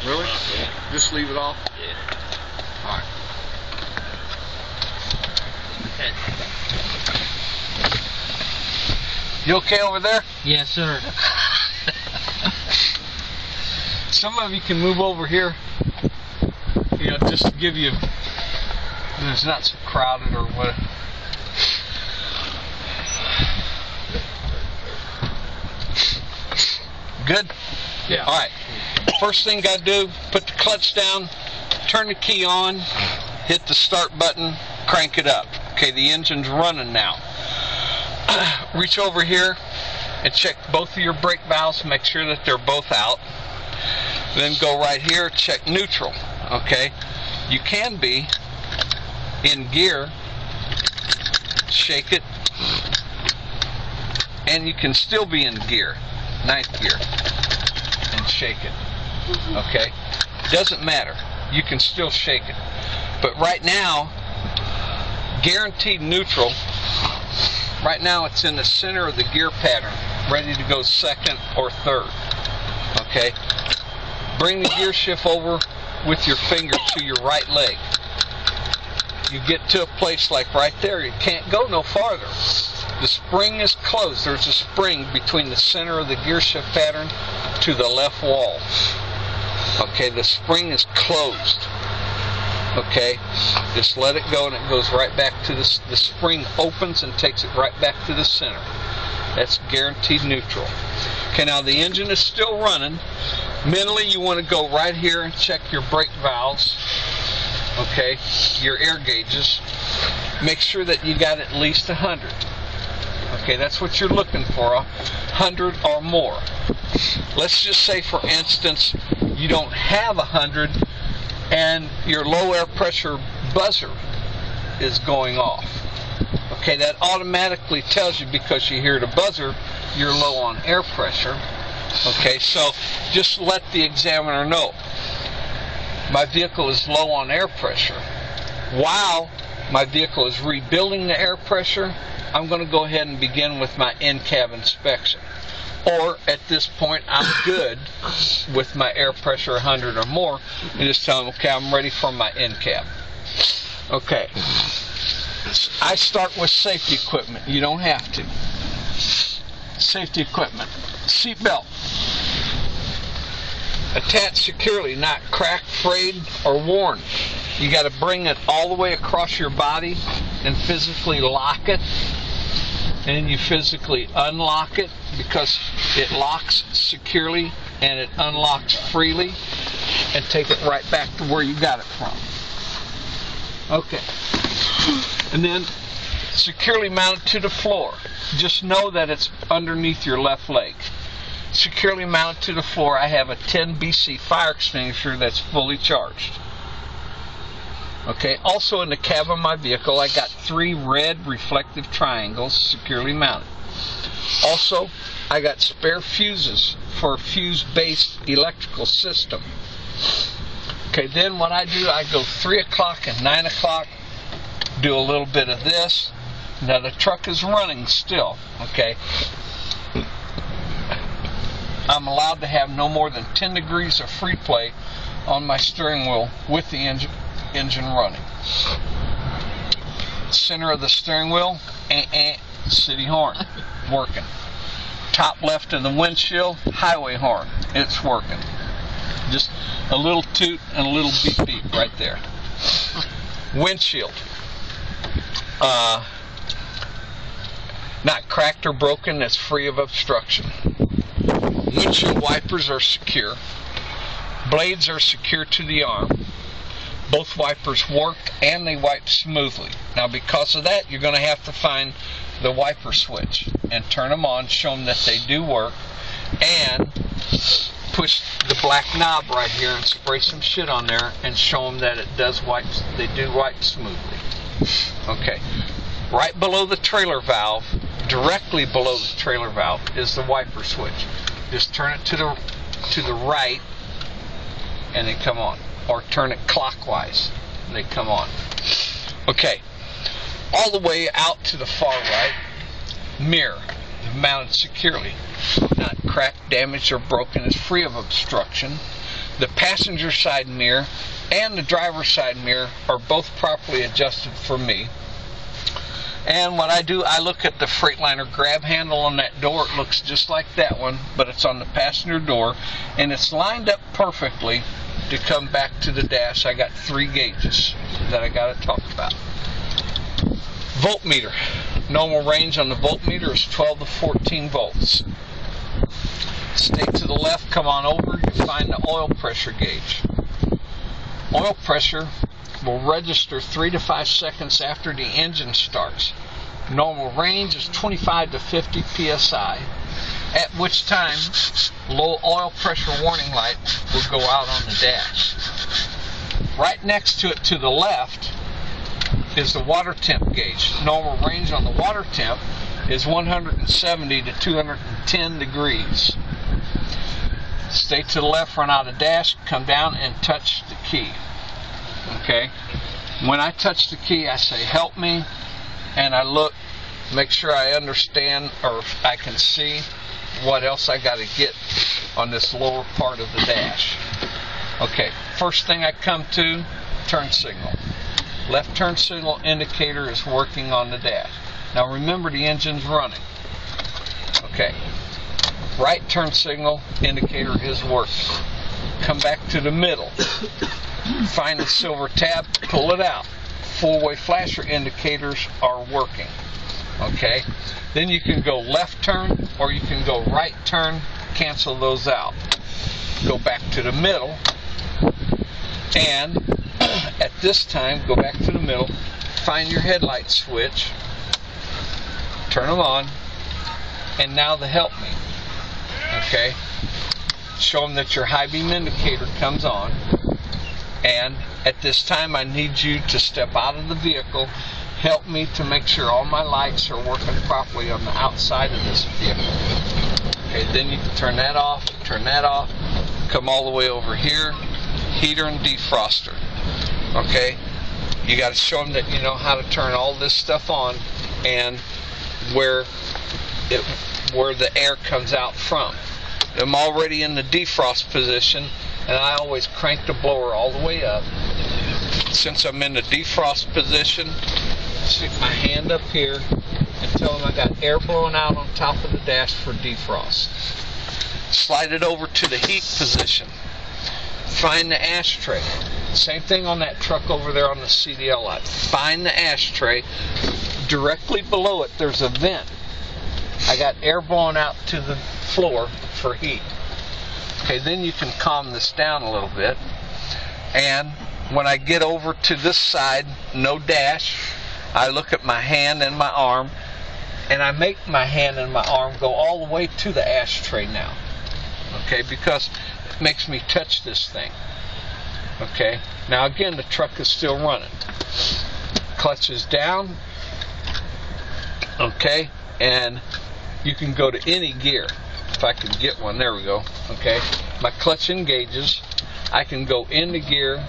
Really? Yeah. Just leave it off? Yeah. Alright. You okay over there? Yes, sir. Some of you can move over here, you know, just to give you, it's not so crowded or what. Good? Yeah. Alright. First thing you gotta do, put the clutch down, turn the key on, hit the start button, crank it up. Okay, the engine's running now. Reach over here and check both of your brake valves, make sure that they're both out. Then go right here, check neutral. Okay, you can be in gear, shake it, and you can still be in gear, 9th gear, and shake it. Okay, doesn't matter, you can still shake it. But right now, guaranteed neutral. Right now it's in the center of the gear pattern, ready to go 2nd or 3rd. Okay? Bring the gear shift over with your finger to your right leg. You get to a place like right there, you can't go no farther. The spring is closed. There's a spring between the center of the gear shift pattern to the left wall. Okay, the spring is closed. Okay, just let it go and it goes right back to the spring opens and takes it right back to the center. That's guaranteed neutral. Okay, now the engine is still running. Mentally you want to go right here and check your brake valves. Okay, your air gauges. Make sure that you got at least 100. Okay, that's what you're looking for, 100 or more. Let's just say, for instance, you don't have 100 and your low air pressure buzzer is going off. Okay, that automatically tells you, because you hear the buzzer, you're low on air pressure. Okay, so just let the examiner know, my vehicle is low on air pressure. While my vehicle is rebuilding the air pressure, I'm going to go ahead and begin with my in-cab inspection. Or at this point, I'm good with my air pressure 100 or more, and just tell them, okay, I'm ready for my in-cab. Okay. I start with safety equipment. You don't have to. Safety equipment. Seat belt. Attached securely, not cracked, frayed, or worn. You got to bring it all the way across your body and physically lock it. And then you physically unlock it, because it locks securely and it unlocks freely, and take it right back to where you got it from. Okay. And then securely mounted to the floor. Just know that it's underneath your left leg. Securely mounted to the floor, I have a 10 BC fire extinguisher that's fully charged. Okay, also in the cab of my vehicle, I got 3 red reflective triangles securely mounted. Also, I got spare fuses for a fuse-based electrical system. Okay, then what I do, I go 3 o'clock and 9 o'clock, do a little bit of this. Now the truck is running still, okay? I'm allowed to have no more than 10 degrees of free play on my steering wheel with the engine running. Center of the steering wheel, city horn, working. Top left of the windshield, highway horn, it's working. Just a little toot and a little beep beep right there. Windshield, not cracked or broken, it's free of obstruction. Windshield wipers are secure. Blades are secure to the arm. Both wipers work and they wipe smoothly. Now because of that, you're going to have to find the wiper switch and turn them on, show them that they do work, and push the black knob right here and spray some shit on there and show them that it does wipe, they do wipe smoothly. Okay. Right below the trailer valve, directly below the trailer valve, is the wiper switch. Just turn it to the right and they come on. Or turn it clockwise and they come on. Okay. All the way out to the far right, mirror, mounted securely. Not cracked, damaged, or broken, is free of obstruction. The passenger side mirror and the driver's side mirror are both properly adjusted for me. And what I do, I look at the Freightliner grab handle on that door. It looks just like that one, but it's on the passenger door, and it's lined up perfectly to come back to the dash. I got 3 gauges that I got to talk about. Voltmeter. Normal range on the voltmeter is 12 to 14 volts. Stay to the left, come on over, you find the oil pressure gauge. Oil pressure will register 3 to 5 seconds after the engine starts. Normal range is 25 to 50 psi, at which time low oil pressure warning light will go out on the dash. Right next to it to the left is the water temp gauge. Normal range on the water temp is 170 to 210 degrees. Stay to the left, run out of dash, come down and touch the key. Okay? When I touch the key, I say, help me, and I look, make sure I understand or I can see what else I got to get on this lower part of the dash. Okay, first thing I come to, turn signal. Left turn signal indicator is working on the dash. Now remember, the engine's running. Okay, right turn signal indicator is working. Come back to the middle. Find the silver tab, pull it out. Four-way flasher indicators are working. Okay, then you can go left turn or you can go right turn, cancel those out. Go back to the middle, and at this time go back to the middle, find your headlight switch, turn them on, and now the help me. Okay, show them that your high beam indicator comes on. And at this time, I need you to step out of the vehicle, help me to make sure all my lights are working properly on the outside of this vehicle. Okay, then you can turn that off, come all the way over here, heater and defroster. Okay, you got to show them that you know how to turn all this stuff on and where the air comes out from. I'm already in the defrost position, and I always crank the blower all the way up. Since I'm in the defrost position, stick my hand up here and tell them I got air blowing out on top of the dash for defrost. Slide it over to the heat position. Find the ashtray. Same thing on that truck over there on the CDL lot. Find the ashtray. Directly below it, there's a vent. I got air blowing out to the floor for heat. Okay, then you can calm this down a little bit. And when I get over to this side, no dash, I look at my hand and my arm, and I make my hand and my arm go all the way to the ashtray now. Okay, because it makes me touch this thing. Okay, now again, the truck is still running. Clutch is down. Okay, and you can go to any gear. If I can get one, there we go. Okay, my clutch engages. I can go into gear,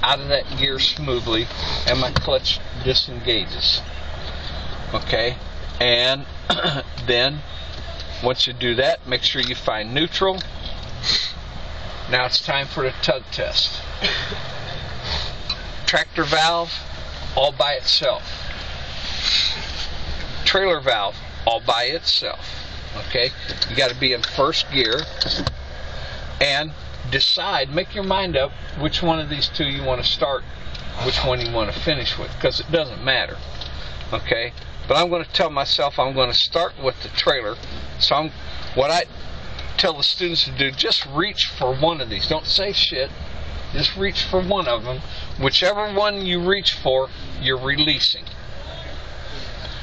out of that gear smoothly, and my clutch disengages. Okay, and then once you do that, make sure you find neutral. Now it's time for the tug test. Tractor valve, all by itself. Trailer valve, all by itself. Okay, you got to be in first gear and decide, make your mind up which one of these two you want to start, which one you want to finish with, because it doesn't matter. Okay, but I'm going to tell myself I'm going to start with the trailer. So what I tell the students to do, just reach for one of these. Don't say shit, just reach for one of them. Whichever one you reach for, you're releasing.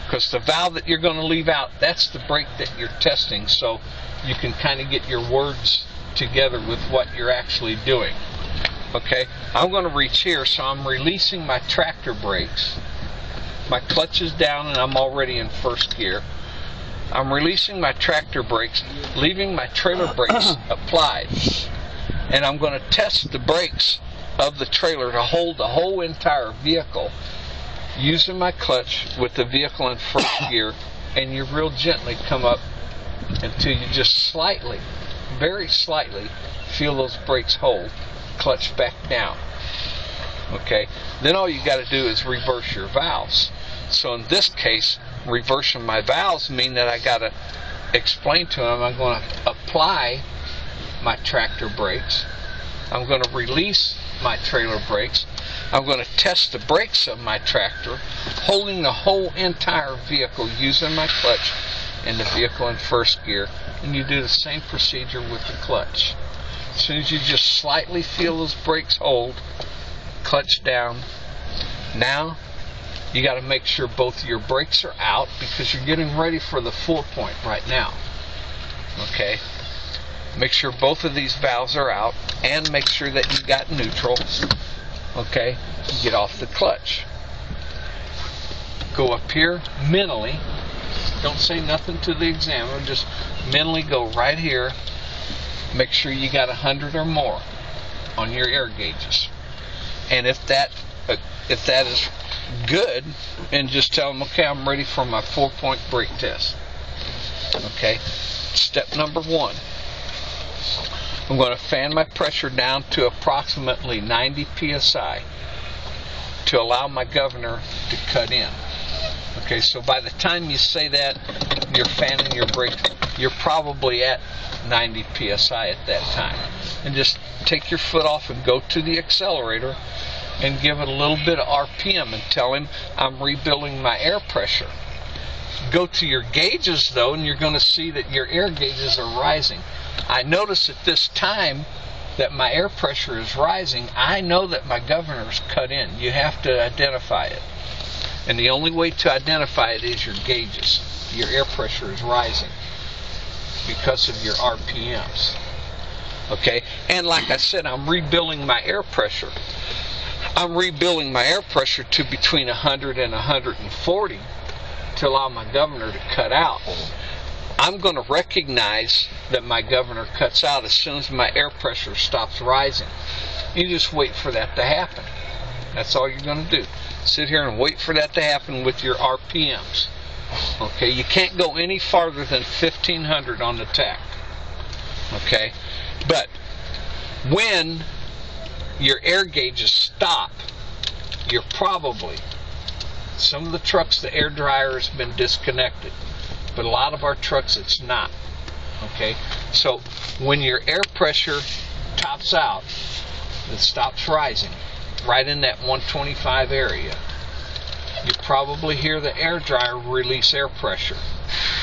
Because the valve that you're going to leave out, that's the brake that you're testing, so you can kind of get your words together with what you're actually doing. Okay, I'm going to reach here, so I'm releasing my tractor brakes. My clutch is down and I'm already in first gear. I'm releasing my tractor brakes, leaving my trailer brakes applied. And I'm going to test the brakes of the trailer to hold the whole entire vehicle, using my clutch with the vehicle in first gear, and you real gently come up until you just slightly, very slightly, feel those brakes hold, clutch back down. Okay, then all you got to do is reverse your valves. So in this case, reversing my valves mean that I got to explain to them I'm going to apply my tractor brakes, I'm going to release my trailer brakes, I'm going to test the brakes of my tractor, holding the whole entire vehicle, using my clutch and the vehicle in first gear, and you do the same procedure with the clutch. As soon as you just slightly feel those brakes hold, clutch down. Now you got to make sure both of your brakes are out, because you're getting ready for the 4-point right now. Okay, make sure both of these valves are out, and make sure that you got neutral. Okay, get off the clutch. Go up here mentally. Don't say nothing to the examiner. Just mentally go right here. Make sure you got 100 or more on your air gauges. And if that is good, and just tell them, okay, I'm ready for my 4-point brake test. Okay. Step number 1. I'm going to fan my pressure down to approximately 90 psi to allow my governor to cut in. Okay, so by the time you say that, you're fanning your brake, you're probably at 90 psi at that time. And just take your foot off and go to the accelerator and give it a little bit of RPM and tell him I'm rebuilding my air pressure. Go to your gauges though, and you're going to see that your air gauges are rising. I notice at this time that my air pressure is rising. I know that my governor's cut in. You have to identify it. And the only way to identify it is your gauges. Your air pressure is rising because of your RPMs. Okay? And like I said, I'm rebuilding my air pressure. I'm rebuilding my air pressure to between 100 and 140 to allow my governor to cut out. I'm going to recognize that my governor cuts out as soon as my air pressure stops rising. You just wait for that to happen. That's all you're going to do. Sit here and wait for that to happen with your RPMs. Okay, you can't go any farther than 1500 on the tach. Okay, but when your air gauges stop, you're probably, some of the trucks the air dryer has been disconnected, but a lot of our trucks it's not. Okay, so when your air pressure tops out, it stops rising right in that 125 area, you probably hear the air dryer release air pressure.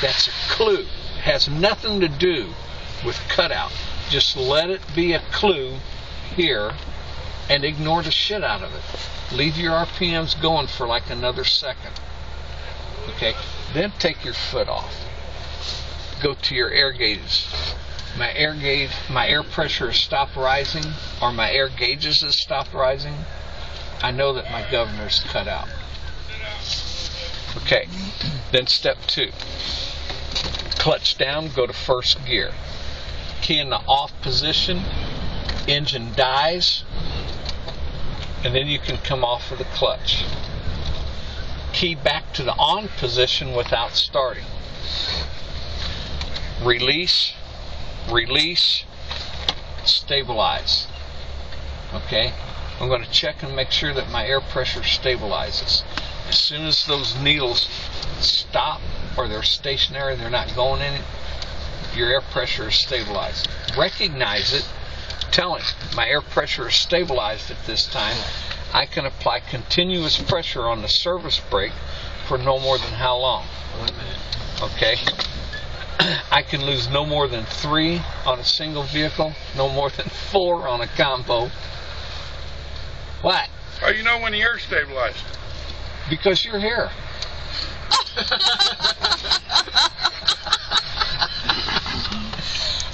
That's a clue. It has nothing to do with cutout. Just let it be a clue here and ignore the shit out of it. Leave your RPMs going for like another second. Okay, then take your foot off. Go to your air gauges. My air pressure has stopped rising, or my air gauges has stopped rising. I know that my governor's cut out. Okay, then step 2. Clutch down, go to first gear. Key in the off position, engine dies, and then you can come off of the clutch. Key back to the on position without starting. Release, release, stabilize. Okay, I'm going to check and make sure that my air pressure stabilizes. As soon as those needles stop, or they're stationary, they're not going in it, your air pressure is stabilized. Recognize it. Tell him my air pressure is stabilized at this time. I can apply continuous pressure on the service brake for no more than how long? 1 minute. Okay. I can lose no more than 3 on a single vehicle, no more than 4 on a combo. What? How do you know when the air's stabilized? Because you're here.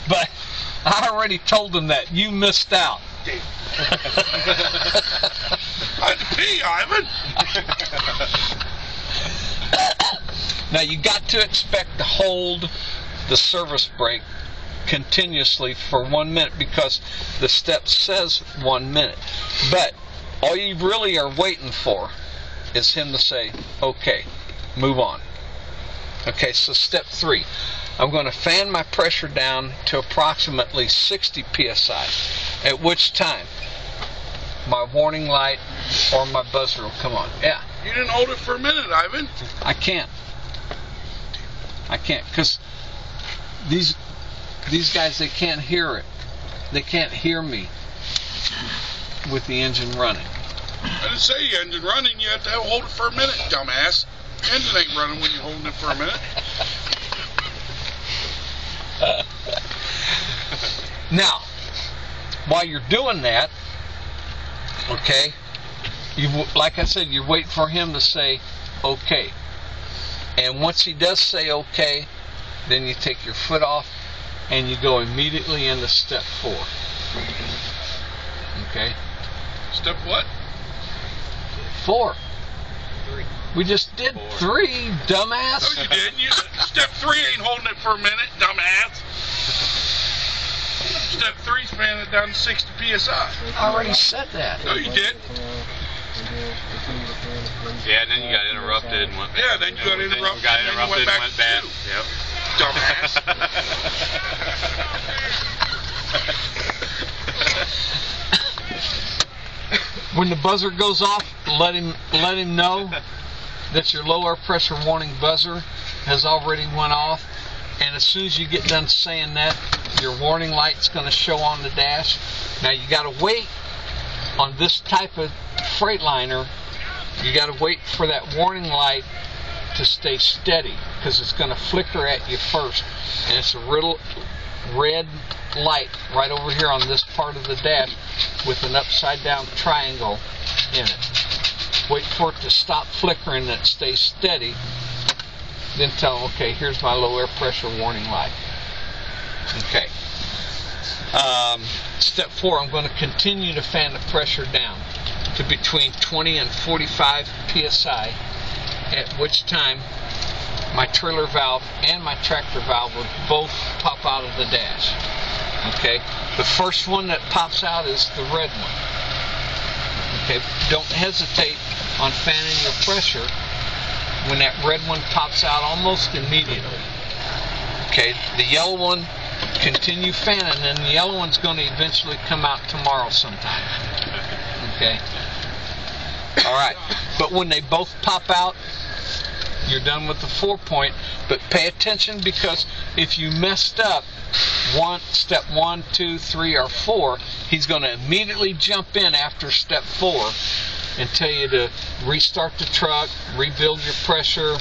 But I already told them that. You missed out. I had to pee, Ivan. Now you got to expect to hold the service brake continuously for 1 minute, because the step says 1 minute. But all you really are waiting for is him to say, okay, move on. Okay, so step 3. I'm going to fan my pressure down to approximately 60 psi, at which time my warning light or my buzzer will come on. Yeah. You didn't hold it for a minute, Ivan. I can't, because these guys, they can't hear it. They can't hear me with the engine running. I didn't say your engine running. You have to hold it for a minute, dumbass. Engine ain't running when you're holding it for a minute. Now, while you're doing that, okay, like I said, you wait for him to say okay. And once he does say okay, then you take your foot off and you go immediately into step 4. Okay? Step what? 4. We just did 3, dumbass. No, you didn't. Step 3 ain't holding it for a minute, dumbass. Step 3 is fanning it down to 60 psi. I already said that. No, you did. Yeah, and then you got interrupted and went back. Yeah, then you got interrupted. Then you got interrupted and went back. Yep. Dumbass. When the buzzer goes off, let him know that your low air pressure warning buzzer has already went off. And as soon as you get done saying that, your warning light's going to show on the dash. Now you got to wait on this type of Freightliner. You got to wait for that warning light to stay steady, because it's going to flicker at you first, and it's a little red light right over here on this part of the dash with an upside down triangle in it. Wait for it to stop flickering and it stays steady, then tell them, okay, here's my low air pressure warning light. Okay. Step 4, I'm going to continue to fan the pressure down to between 20 and 45 psi, at which time my trailer valve and my tractor valve will both pop out of the dash. Okay, the first one that pops out is the red one. Okay, don't hesitate on fanning your pressure when that red one pops out almost immediately. Okay, the yellow one, continue fanning, and the yellow one's going to eventually come out tomorrow sometime. Okay, all right, but when they both pop out, you're done with the 4-point. But pay attention, because if you messed up step 1, 2, 3, or 4, he's going to immediately jump in after step 4 and tell you to restart the truck, rebuild your pressure,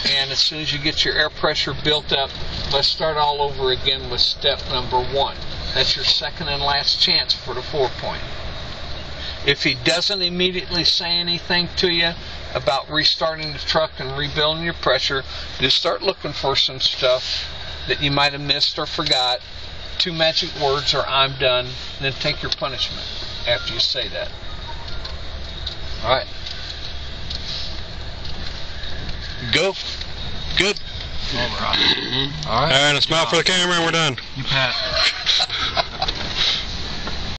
and as soon as you get your air pressure built up, let's start all over again with step number 1. That's your second and last chance for the 4-point. If he doesn't immediately say anything to you about restarting the truck and rebuilding your pressure, just start looking for some stuff that you might have missed or forgot. 2 magic words or I'm done, and then take your punishment after you say that. Alright. Go. Good. Alright, a smile for the camera and we're done. You pat.